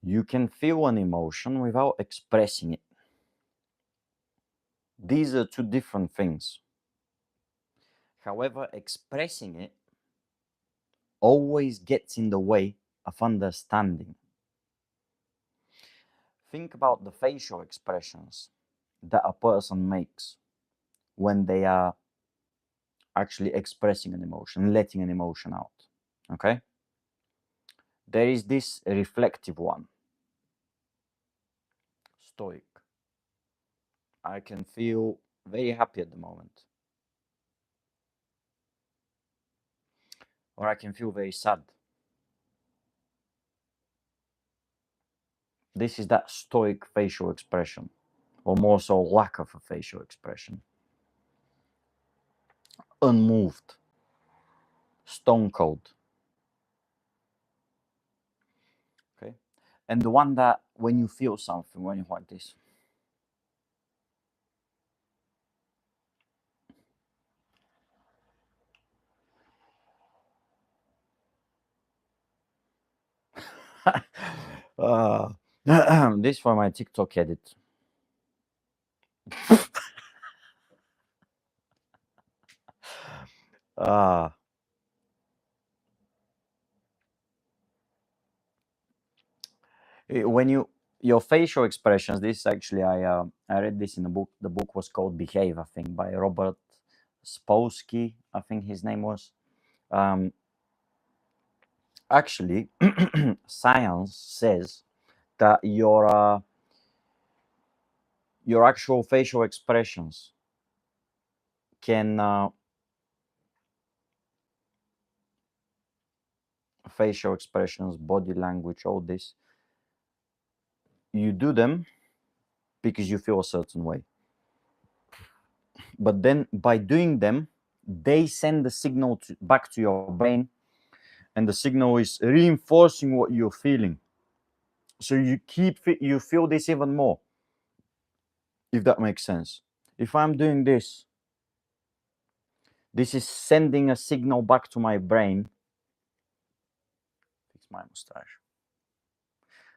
You can feel an emotion without expressing it. These are two different things. However, expressing it always gets in the way of understanding. Think about the facial expressions that a person makes when they are actually expressing an emotion, letting an emotion out. Okay? There is this reflective one, stoic. I can feel very happy at the moment, or I can feel very sad. This is that stoic facial expression, or more so lack of a facial expression. Unmoved, stone cold. Okay? And the one that when you feel something, when you're like this, this for my TikTok edit. uh, when your facial expressions, this actually I read this in a book. The book was called Behave, I think, by Robert Spolsky, I think his name was. Actually, science says that your actual facial expressions can facial expressions, body language, all this, you do them because you feel a certain way. But then by doing them, they send the signal back to your brain, and the signal is reinforcing what you're feeling. So you feel this even more, if that makes sense. If I'm doing this, this is sending a signal back to my brain. Fix my mustache.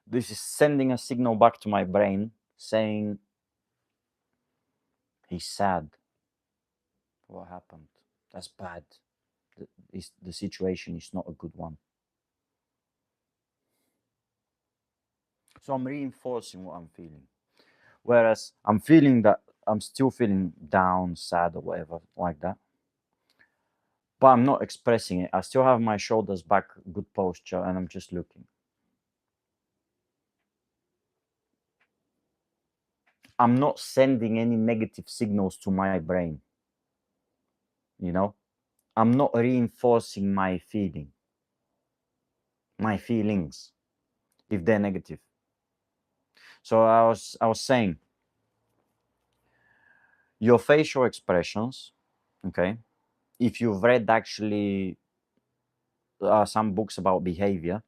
This is sending a signal back to my brain saying, he's sad. What happened? That's bad. The situation is not a good one. So I'm reinforcing what I'm feeling. Whereas I'm feeling that I'm still feeling down, sad, or whatever like that. But I'm not expressing it. I still have my shoulders back, good posture, and I'm just looking. I'm not sending any negative signals to my brain. You know, I'm not reinforcing my feelings, if they're negative. So I was saying, your facial expressions, okay, if you've read actually some books about behavior,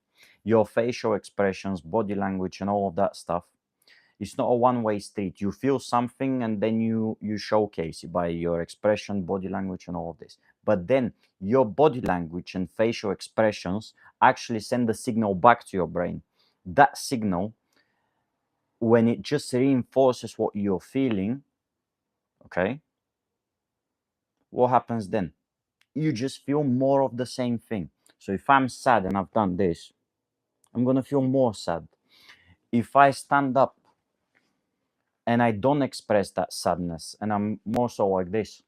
your facial expressions, body language, and all of that stuff, it's not a one-way street. You feel something and then you showcase it by your expression, body language, and all of this. But then your body language and facial expressions actually send the signal back to your brain. That signal, when it just reinforces what you're feeling, okay, what happens then? You just feel more of the same thing. So if I'm sad and I've done this, I'm going to feel more sad. If I stand up and I don't express that sadness and I'm more so like this,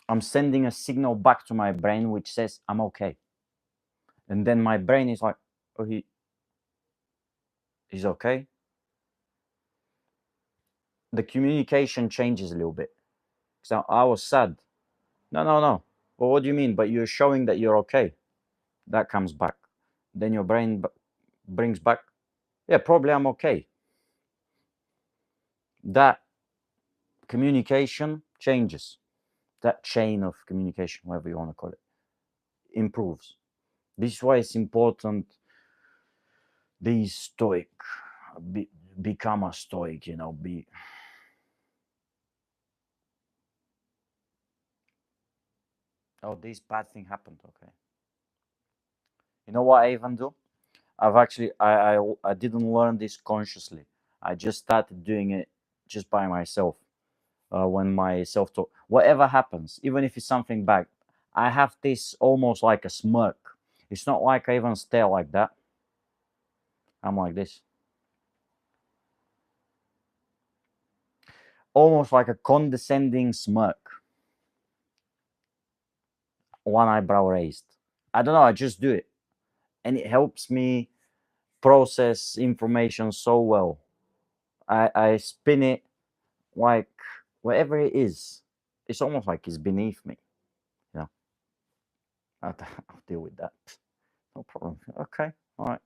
I'm sending a signal back to my brain which says I'm okay. And then my brain is like, oh, he's okay. The communication changes a little bit. So I was sad. No. Well, what do you mean? But you're showing that you're okay. That comes back. Then your brain brings back, yeah, probably I'm okay. That communication changes. That chain of communication, whatever you want to call it, improves. This is why it's important. These stoic, become a stoic, be. Oh, this bad thing happened. Okay. You know what I even do? I've actually I didn't learn this consciously. I just started doing it just by myself. When my self talk, whatever happens, even if it's something bad, I have this almost like a smirk. It's not like I even stare like that. I'm like this, almost like a condescending smirk, one eyebrow raised. I don't know. I just do it, and it helps me process information so well. I spin it like whatever it is. It's almost like it's beneath me. Yeah, I'll deal with that. No problem. Okay, all right.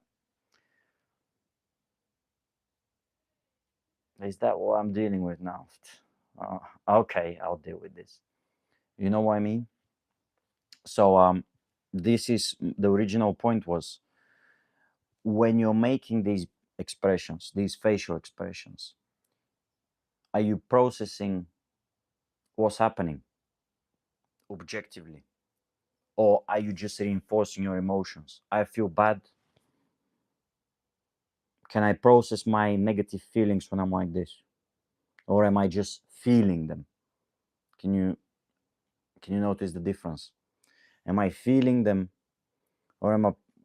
Is that what I'm dealing with now? Uh, okay, I'll deal with this. You know what I mean? So this is the original point was when you're making these expressions, these facial expressions, are you processing what's happening objectively? Or are you just reinforcing your emotions? I feel bad. Can I process my negative feelings when I'm like this? Or am I just feeling them? Can you notice the difference? Am I feeling them or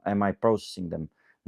am I processing them?